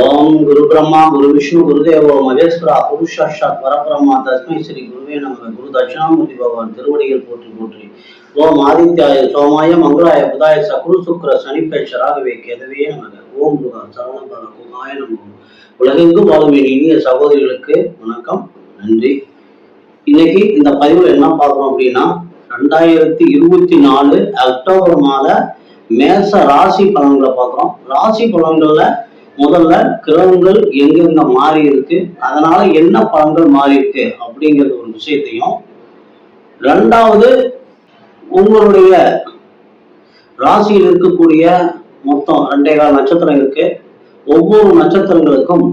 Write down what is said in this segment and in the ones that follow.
ஓம் குரு பிரம்மா குரு விஷ்ணு குருதேவோ மகேஸ்வரா புருஷாஷாத் பரபிரம்மா தஸ்மை ஸ்ரீ குருவே நமக. குரு தட்சிணாமூர்த்தி பகவான் திருவடிகள் போற்றி போற்றி. ஓம் ஆதித்யாய சோமாய மங்களாய புதாய சகுரு சுக்கர சனிப்பேஷ ராகவே கேதவே நமக. ஓம் குரு சரவணபர குமாய நமகம். உலகெங்கும் வாழும் இனிய சகோதரிகளுக்கு வணக்கம், நன்றி. இன்னைக்கு இந்த பதிவுல என்ன பார்க்கணும் அப்படின்னா, 2024 அக்டோபர் மாத மேச ராசி பலன்களை பார்க்கிறோம். ராசி பலன்கள்ல முதல்ல கிரகங்கள் எங்கெங்க மாறி இருக்கு, அதனால என்ன பலன்கள் மாறி இருக்கு அப்படிங்கிறது ஒரு விஷயத்தையும், ரெண்டாவது உங்களுடைய ராசியில் இருக்கக்கூடிய மொத்தம் 2.25 நட்சத்திரம் இருக்கு. ஒவ்வொரு நட்சத்திரங்களுக்கும்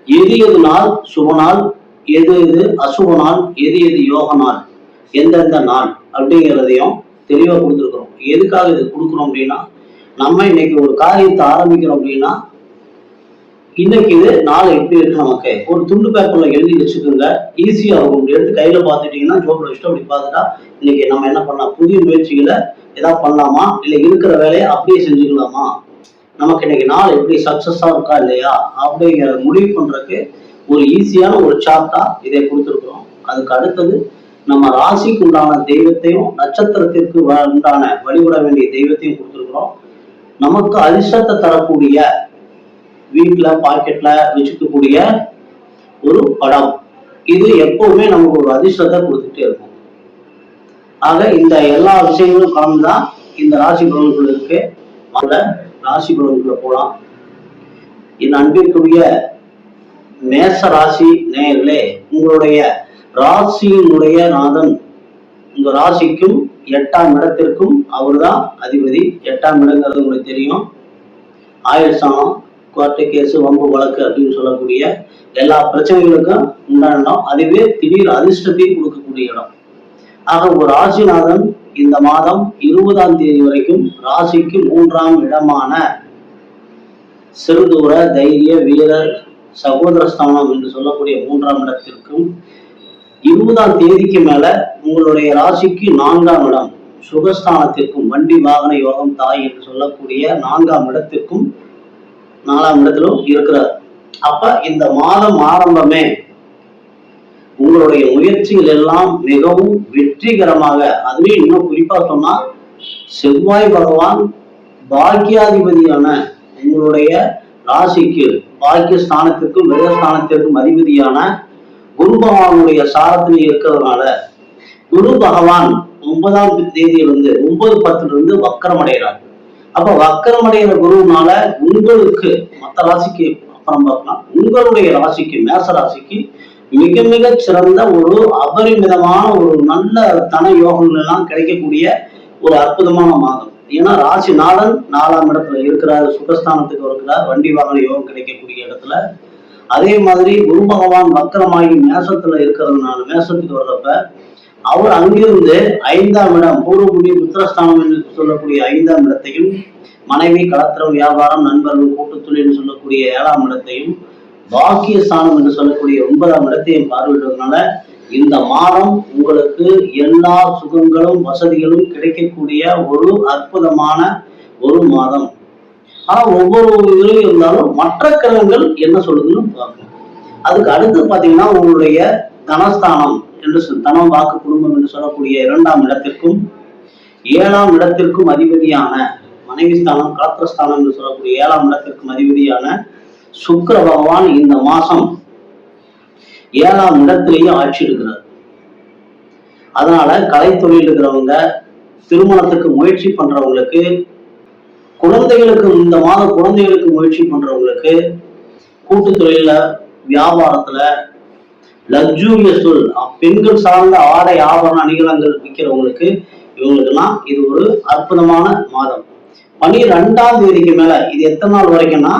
எது எது நாள் சுப நாள், எது எது அசுப நாள், எது எது யோக நாள், எந்தெந்த நாள் அப்படிங்கிறதையும் தெளிவா கொடுத்துருக்குறோம். எதுக்காக இது கொடுக்குறோம் அப்படின்னா, நம்ம இன்னைக்கு ஒரு காரியத்தை ஆரம்பிக்கிறோம் அப்படின்னா, இன்னைக்கு இது நாளை எப்படி இருக்கு நமக்கு ஒரு துண்டு பேப்பர்ல எழுதி வச்சுக்கோங்க, ஈஸியா இருக்கும். எடுத்து கையில பார்த்துட்டீங்கன்னா ஜோப்ல வச்சுட்டு அப்படி பார்த்துட்டா இன்னைக்கு நம்ம என்ன பண்ணலாம், புதிய முயற்சிகளை ஏதாவது பண்ணலாமா, இல்லை இருக்கிற வேலையை அப்படியே செஞ்சுக்கலாமா, நமக்கு இன்னைக்கு நாள் எப்படி சக்சஸா இருக்கா இல்லையா அப்படிங்கிற முடிவு பண்றதுக்கு ஒரு ஈஸியான ஒரு சார்ட்டா இதை கொடுத்துருக்குறோம். அதுக்கு அடுத்தது நம்ம ராசிக்கு உண்டான தெய்வத்தையும் நட்சத்திரத்திற்கு உண்டான வழிபட வேண்டிய தெய்வத்தையும் கொடுத்துருக்குறோம். நமக்கு அதிர்ஷ்டத்தை தரக்கூடிய வீட்டுல பாக்கெட்ல வச்சுக்கக்கூடிய ஒரு படம், இது எப்பவுமே நமக்கு ஒரு அதிர்ஷ்டத்தை கொடுத்துட்டே இருக்கும். ஆக இந்த எல்லா விஷயங்களும் கலந்துதான் இந்த ராசி பலன்கள் இருக்கு. ராசி பலன்களை போலாம். என் அன்பிற்குரிய மேச ராசி நேயர்களே, உங்களுடைய ராசியினுடைய நாதன் உங்க ராசிக்கும் 8ஆம் இடத்திற்கும் அவர்தான் அதிபதி. 8ஆம் இடங்கிறது உங்களுக்கு தெரியும், ஆயுள் ஸ்தானம், கோர்ட்டு கேசு வம்பு வழக்கு அப்படின்னு சொல்லக்கூடிய எல்லா பிரச்சனைகளுக்கும் உண்டான இடம். அதுவே திடீர் அதிர்ஷ்டத்தையும் கொடுக்கக்கூடிய இடம். ஆக ஒரு ராசிநாதன் இந்த மாதம் 20ஆம் தேதி வரைக்கும் ராசிக்கு 3ஆம் இடமான சிறுதூர தைரிய வீரர் சகோதர ஸ்தானம் என்று சொல்லக்கூடிய 3ஆம் இடத்திற்கும், 20ஆம் தேதிக்கு மேல உங்களுடைய ராசிக்கு 4ஆம் இடம் சுகஸ்தானத்திற்கும், வண்டி வாகன யோகம் தாய் என்று சொல்லக்கூடிய 4ஆம் இடத்திற்கும் 4ஆம் இடத்திலும் இருக்கிறார். அப்ப இந்த மாதம் ஆரம்பமே உங்களுடைய முயற்சிகள் எல்லாம் மிகவும் வெற்றிகரமாக, அதுவே இன்னும் குறிப்பா சொன்னா செவ்வாய் பகவான் பாக்கியாதிபதியான உங்களுடைய ராசிக்கு பாக்கியஸ்தானத்திற்கும் விரயஸ்தானத்திற்கும் அதிபதியான குரு பகவானுடைய சாரத்தில் இருக்கிறதுனால, குரு பகவான் 9ஆம் தேதியிலிருந்து 9/10 வக்கரம் அடைகிறார். அப்ப வக்கரம் அடைகிற குருனால உங்களுக்கு, மற்ற ராசிக்கு அப்புறம் பார்க்கலாம், உங்களுடைய ராசிக்கு மேச ராசிக்கு மிக மிக சிறந்த ஒரு அபரிமிதமான ஒரு நல்ல தன யோகங்கள் எல்லாம் கிடைக்கக்கூடிய ஒரு அற்புதமான மாதம். ஏன்னா ராசி நாடன் 4ஆம் இடத்துல இருக்கிறார், சுகஸ்தானத்துக்கு இருக்கிறார், வண்டி வாகன யோகம் கிடைக்கக்கூடிய இடத்துல. அதே மாதிரி குரு பகவான் வக்கரமாகி மேசத்துல இருக்கிறதுனால, மேசத்துக்கு வர்றப்ப அவர் அங்கிருந்து 5ஆம் இடம் பூர்வ புண்ணிய புத்திரஸ்தானம் என்று சொல்லக்கூடிய 5ஆம் இடத்தையும், மனைவி கலத்திரம் வியாபாரம் நண்பர்கள் கூட்டுத்தொழில் சொல்லக்கூடிய 7ஆம் இடத்தையும், பாக்கியஸ்தானம் என்று சொல்லக்கூடிய 9ஆம் இடத்தையும் பார்வையிடுவதனால இந்த மாதம் உங்களுக்கு எல்லா சுகங்களும் வசதிகளும் கிடைக்கக்கூடிய ஒரு அற்புதமான ஒரு மாதம். ஆனா ஒவ்வொரு இதுலையும் இருந்தாலும் மற்ற கிரகங்கள் என்ன சொல்லுதுன்னு பார்க்கணும். அதுக்கு அடுத்து பாத்தீங்கன்னா உங்களுடைய தனஸ்தானம் என்று தனம் வாக்கு குடும்பம் என்று சொல்லக்கூடிய 2ஆம் இடத்திற்கும் 7ஆம் இடத்திற்கும் அதிபதியான மனைவி ஸ்தானம் கலத்திரஸ்தானம் என்று சொல்லக்கூடிய 7ஆம் இடத்திற்கும் அதிபதியான சுக்கிர பகவான் இந்த மாசம் 7ஆம் இடத்திலேயே ஆட்சி இருக்கிறார். அதனால கலைத்தொழில் இருக்கிறவங்க, திருமணத்துக்கு முயற்சி பண்றவங்களுக்கு, குழந்தைகளுக்கு இந்த மாதம் குழந்தைகளுக்கு முயற்சி பண்றவங்களுக்கு, கூட்டு தொழில வியாபாரத்துல லக்ஸூரியஸ் பெண்கள் சார்ந்த ஆடை ஆபரண அணிகலங்கள் விற்கிறவங்களுக்கு, இவங்களுக்குலாம் இது ஒரு அற்புதமான மாதம். 12ஆம் தேதிக்கு மேல, இது எத்தனை நாள் வரைக்கும்னா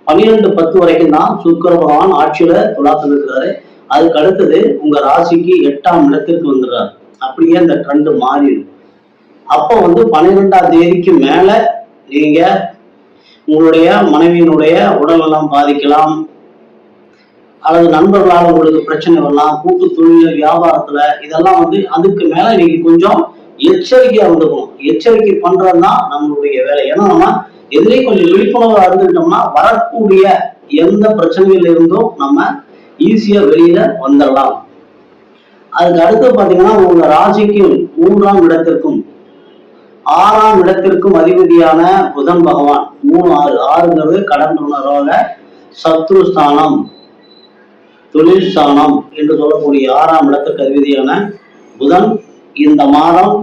12/10 வரைக்கும் தான் சுக்கிர பகவான் ஆட்சியில துலாத்துல இருக்கிறாரு. அதுக்கு அடுத்தது உங்க ராசிக்கு 8ஆம் இடத்திற்கு வந்துடுறாரு. அப்படியே அந்த ட்ரெண்ட் மாறிடும். அப்போ 12ஆம் தேதிக்கு மேல நீங்க உங்களுடைய மனைவியினுடைய உடல்நலம் பாதிக்கலாம், அல்லது நண்பர்களால் உங்களுக்கு பிரச்சனை வரலாம், கூட்டு தொழில் வியாபாரத்துல இதெல்லாம் அதுக்கு மேல நீங்க கொஞ்சம் எச்சரிக்கையா வந்துக்கணும். எச்சரிக்கை பண்றதுதான் நம்மளுடைய வேலை. ஏன்னா நம்ம எதிலே கொஞ்சம் விழிப்புணர்வு இருந்துட்டோம்னா வரக்கூடிய எந்த பிரச்சனையில இருந்தும் நம்ம ஈஸியா வெளியில வந்துடலாம். அதுக்கு அடுத்து பாத்தீங்கன்னா உங்க ராசிக்கு 3ஆம் இடத்திற்கும் 6ஆம் இடத்திற்கும் அதிபதியான புதன் பகவான் 3 6 6ங்கிறது கடன் ருணரோக சத்ருஸ்தானம், தொழில் ஸ்தானம் என்று சொல்லக்கூடிய 6ஆம் இடத்திற்கு அதிபதியான புதன் இந்த மாதம்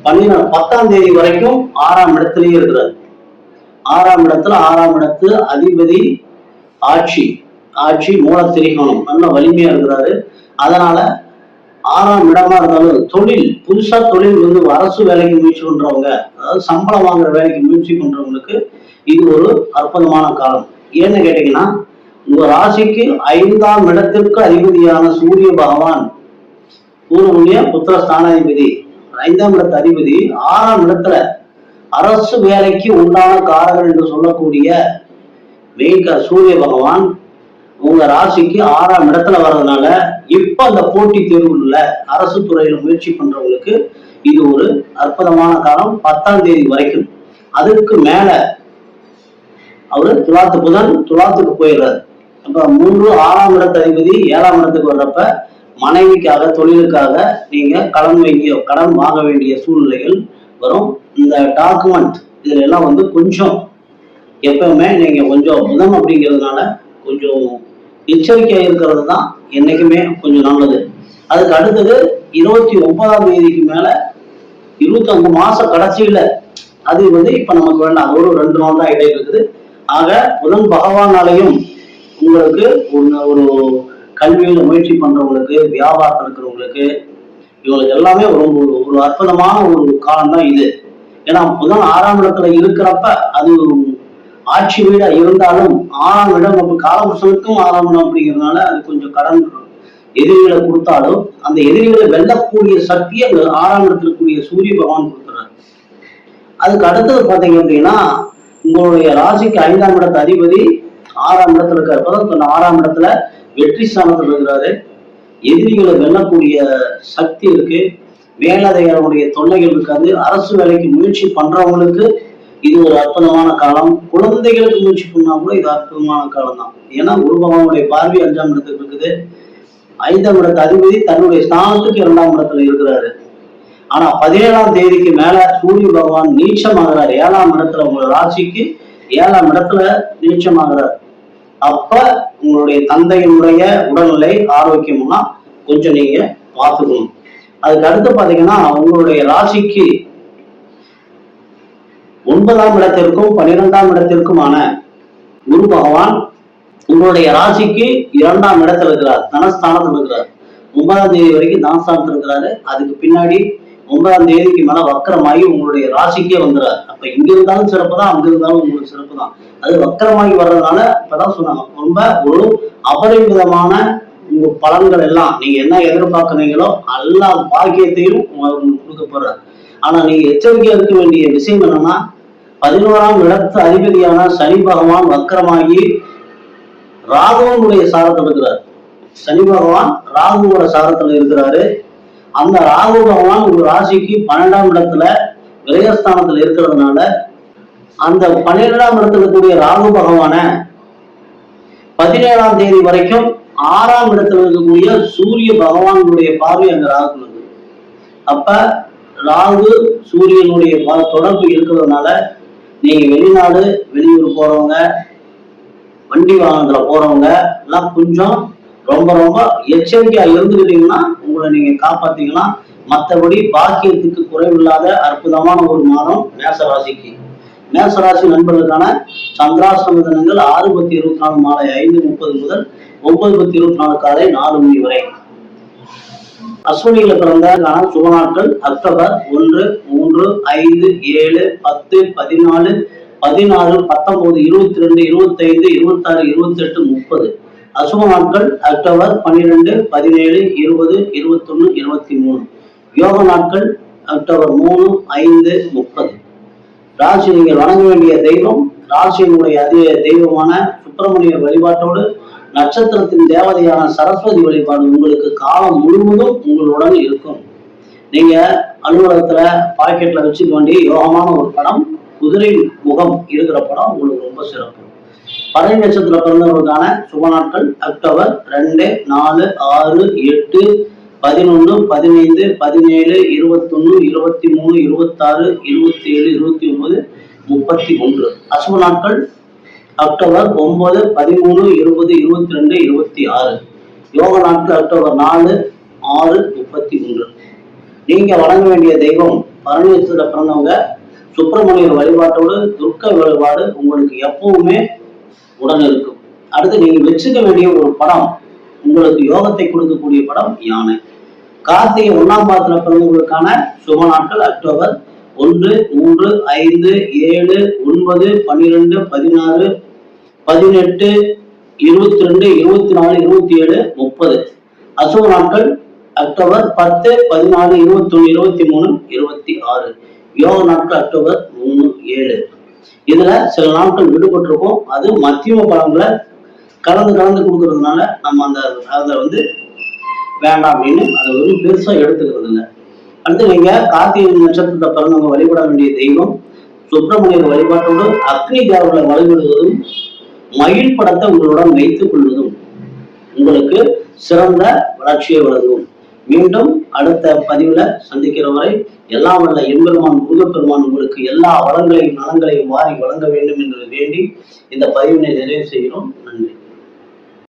10ஆம் தேதி வரைக்கும் 6ஆம் இடத்திலேயே இருக்கிறார். 6ஆம் இடத்துல 6ஆம் இடத்து அதிபதி ஆட்சி மூலத்திரிகோணம் நல்ல வலிமையா இருக்கிறாரு. அதனால 6ஆம் இடமா இருந்தாலும் புதுசா தொழில் அரசு வேலைக்கு முயற்சி பண்றவங்க, அதாவது சம்பளம் வாங்குற வேலைக்கு முயற்சி பண்றவங்களுக்கு இது ஒரு அற்புதமான காலம். ஏன்னு கேட்டீங்கன்னா உங்க ராசிக்கு 5ஆம் இடத்திற்கு அதிபதியான சூரிய பகவான் பூர்வ புத்திர ஸ்தானாதிபதி 5ஆம் இடத்து அதிபதி 6ஆம் இடத்துல அரசு வேலைக்கு உண்டான காரகர் என்று சொல்லக்கூடிய சூரிய பகவான் உங்க ராசிக்கு 6ஆம் இடத்துல வர்றதுனால இப்ப அந்த போட்டி தேர்வுல அரசு துறையில முயற்சி பண்றவங்களுக்கு இது ஒரு அற்புதமான காலம் 10ஆம் தேதி வரைக்கும். அதுக்கு மேல அவரு புதன் துலாத்துக்கு போயிடுறாரு. அப்ப 3 6ஆம் இடத்து அதிபதி 7ஆம் இடத்துக்கு வர்றப்ப மனைவிக்காக தொழிலுக்காக நீங்க கடன் வாங்க வேண்டிய சூழ்நிலைகள் வரும். இந்த டாக்குமெண்ட் இதுல எல்லாம் கொஞ்சம் எப்பவுமே நீங்க கொஞ்சம் புதன் அப்படிங்கிறதுனால கொஞ்சம் எச்சரிக்கையா இருக்கிறது தான் என்னைக்குமே கொஞ்சம் நல்லது. அதுக்கு அடுத்தது 29ஆம் தேதிக்கு மேல 25 மாச கடைசியில அது இப்ப நமக்கு வேண்டாம், அது ஒரு 2 நாள் தான் இடையில இருக்குது. ஆக புதன் பகவானாலையும் உங்களுக்கு ஒரு கல்வியில முயற்சி பண்றவங்களுக்கு, வியாபாரத்தில் இருக்கிறவங்களுக்கு, இவங்களுக்கு எல்லாமே ஒரு அற்புதமான ஒரு காலம் தான் இது. ஏன்னா புதன் 6ஆம் இடத்துல இருக்கிறப்ப அது ஆட்சி வீடா இருந்தாலும் 6ஆம் இடம் காலபுருஷனுக்கும் 6ஆம் இடம் அப்படிங்கிறதுனால அது கொஞ்சம் கடன் எதிரிகளை கொடுத்தாலும் அந்த எதிரிகளை வெல்லக்கூடிய சக்தியை அந்த 6ஆம் இடத்துல கூடிய சூரிய பகவான் கொடுக்குறாரு. அதுக்கு அடுத்தது பாத்தீங்க அப்படின்னா உங்களுடைய ராசிக்கு 5ஆம் இடத்து அதிபதி 6ஆம் இடத்துல இருக்காரு. 6ஆம் இடத்துல வெற்றி ஸ்தானத்தில் இருக்கிறாரு. எதிரிகளை வெல்லக்கூடிய சக்தி இருக்கு. மேலதிகாரிகளுடைய தொல்லைகள் இருக்காது. அரசு வேலைக்கு முயற்சி பண்றவங்களுக்கு இது ஒரு அற்புதமான காலம். குழந்தைகளுக்கு முயற்சி பண்ணா கூட இது அற்புதமான காலம் தான். ஏன்னா குரு பகவானுடைய பார்வை 5ஆம் இடத்துக்கு இருக்குது. 5ஆம் இடத்து அதிபதி தன்னுடைய ஸ்தானத்துக்கு 2ஆம் இடத்துல இருக்கிறாரு. ஆனா 17ஆம் தேதிக்கு மேல சூரிய பகவான் நீச்சமாகிறார். 7ஆம் இடத்துல உங்க ராசிக்கு 7ஆம் இடத்துல நீச்சமாகிறார். அப்ப உங்களுடைய தந்தையினுடைய உடல்நிலை ஆரோக்கியம்னா கொஞ்சம் நீங்க பார்த்துக்கணும். அதுக்கு அடுத்து பாத்தீங்கன்னா உங்களுடைய ராசிக்கு 9ஆம் இடத்திற்கும் 12ஆம் இடத்திற்குமான குரு பகவான் உங்களுடைய ராசிக்கு 2ஆம் இடத்துல இருக்கிறார், தனஸ்தானத்தில் இருக்கிறார். 9ஆம் தேதி வரைக்கும் தனஸ்தானத்தில் இருக்கிறாரு. அதுக்கு பின்னாடி 9ஆம் தேதிக்கு மேல வக்கரமாகி உங்களுடைய ராசிக்கே வந்துறாரு. அப்ப இங்க இருந்தாலும் சிறப்பு தான், அங்க இருந்தாலும் உங்களுக்கு சிறப்பு தான். அது வக்கரமாகி வர்றதுனால இப்பதான் சொன்னாங்க, ரொம்ப ஒரு அபரிமிதமான உங்க பலன்கள் எல்லாம் நீங்க என்ன எதிர்பார்க்கிறீங்களோ எல்லா பாக்கியத்தையும் உங்களுக்கு கொடுக்க போறாரு. ஆனா நீங்க எச்சரிக்கையா இருக்க வேண்டிய விஷயம் என்னன்னா 11ஆம் இடத்து அதிபதியான சனி பகவான் வக்கரமாகி ராகுவனுடைய சாரத்தில் இருக்கிறார். சனி பகவான் ராகுவோட சாரத்துல இருக்கிறாரு. அந்த ராகு பகவான் ஒரு ராசிக்கு 12ஆம் இடத்துல விரயஸ்தானத்துல இருக்கிறதுனால அந்த 12ஆம் இடத்துல இருக்கக்கூடிய ராகு பகவான 17ஆம் தேதி வரைக்கும் 6ஆம் இடத்துல இருக்கக்கூடிய சூரிய பகவானுடைய பார்வை அங்க ராகு இருக்கு. அப்ப ராகு சூரியனுடைய தொடர்பு இருக்கிறதுனால நீங்க வெளிநாடு வெளியூர் போறவங்க, வண்டி வாகனத்துல போறவங்க எல்லாம் கொஞ்சம் ரொம்ப ரொம்ப எச்சரிக்கையா இருந்துக்கிட்டீங்கன்னா உங்களை நீங்க காப்பாத்திக்கலாம். மற்றபடி பாக்கியத்துக்கு குறைவில்லாத அற்புதமான ஒரு மாதம் மேசராசிக்கு. மேசராசி நண்பர்களுக்கான சந்திராஷ்டம தினங்கள் 6/10/24 மாலை 5:30 முதல் 9/10/24 காலை 4 மணி வரை. அஸ்வினியில பிறந்த சுப நாட்கள் அக்டோபர் 1, 3, 5, 7, 10, 14, 16, 19, 22, 25, 26, 28, 30. அசுப நாட்கள் அக்டோபர் 12, 17, 20, 21, 23. யோக நாட்கள் அக்டோபர் 3, 5, 30. ராசி நீங்கள் வணங்க வேண்டிய தெய்வம் ராசியினுடைய அதிக தெய்வமான சுப்பிரமணிய வழிபாட்டோடு நட்சத்திரத்தின் தேவதையான சரஸ்வதி வழிபாடு உங்களுக்கு காலம் முழுவதும் உங்களுடன் இருக்கும். நீங்க அலுவலகத்துல பாக்கெட்ல வச்சுக்க வேண்டிய யோகமான ஒரு படம் குதிரை முகம் இருக்கிற படம் உங்களுக்கு ரொம்ப சிறப்பு. பரணி நட்சத்திர பிறந்தவர்களுக்கான சுப நாட்கள் அக்டோபர் 2, 4, 6, 8, 11, 15, 17, 21, 23, 26, 27, 29, 31. அசுப நாட்கள் அக்டோபர் 9, 13, 20, 22, 26. யோக நாட்கள் அக்டோபர் 4, 6, 31. நீங்க வணங்க வேண்டிய தெய்வம் பரணி நட்சத்திர பிறந்தவங்க சுப்பிரமணியர் வழிபாட்டோடு துர்க்க வழிபாடு உங்களுக்கு எப்பவுமே உடன் இருக்கும். அடுத்து நீங்க வச்சுக்க வேண்டிய ஒரு படம், உங்களுக்கு யோகத்தை கொடுக்கக்கூடிய படம் யானை. கார்த்திகை 1ஆம் பாதத்துல பிறந்தவங்களுக்கான சுப நாட்கள் அக்டோபர் 1, 3, 5, 7, 9, 12, 16, 18, 22, 24, 27, 30. அசுப நாட்கள் அக்டோபர் 10, 14, 21, 23, 26. யோக நாட்கள் அக்டோபர் 3, 7. இதுல சில நாட்கள் விடுபட்டிருக்கும். அது மத்தியம பலன்களை கலந்து கொடுக்கறதுனால நம்ம அதை வேண்டாம் அப்படின்னு அதை ஒரு பெருசா எடுத்துக்கிறது இல்லை. அடுத்து நீங்க கார்த்திகை நட்சத்திரத்தை பிறந்தவங்க வழிபட வேண்டிய தெய்வம் சுப்பிரமணியர் வழிபாட்டோடு அக்னி தேவர்களை வழிபடுவதும் மயில் படத்தை உங்களுடன் வைத்துக் கொள்வதும் உங்களுக்கு சிறந்த வளர்ச்சியை வழங்கும். மீண்டும் அடுத்த பதிவுல சந்திக்கிற வரை எல்லாம் வல்ல எம்பெருமான் முருகப்பெருமான் உங்களுக்கு எல்லா வளங்களையும் நலங்களையும் வாரி வழங்க வேண்டும் என்று வேண்டி இந்த பதிவினை நிறைவு செய்கிறோம். நன்றி.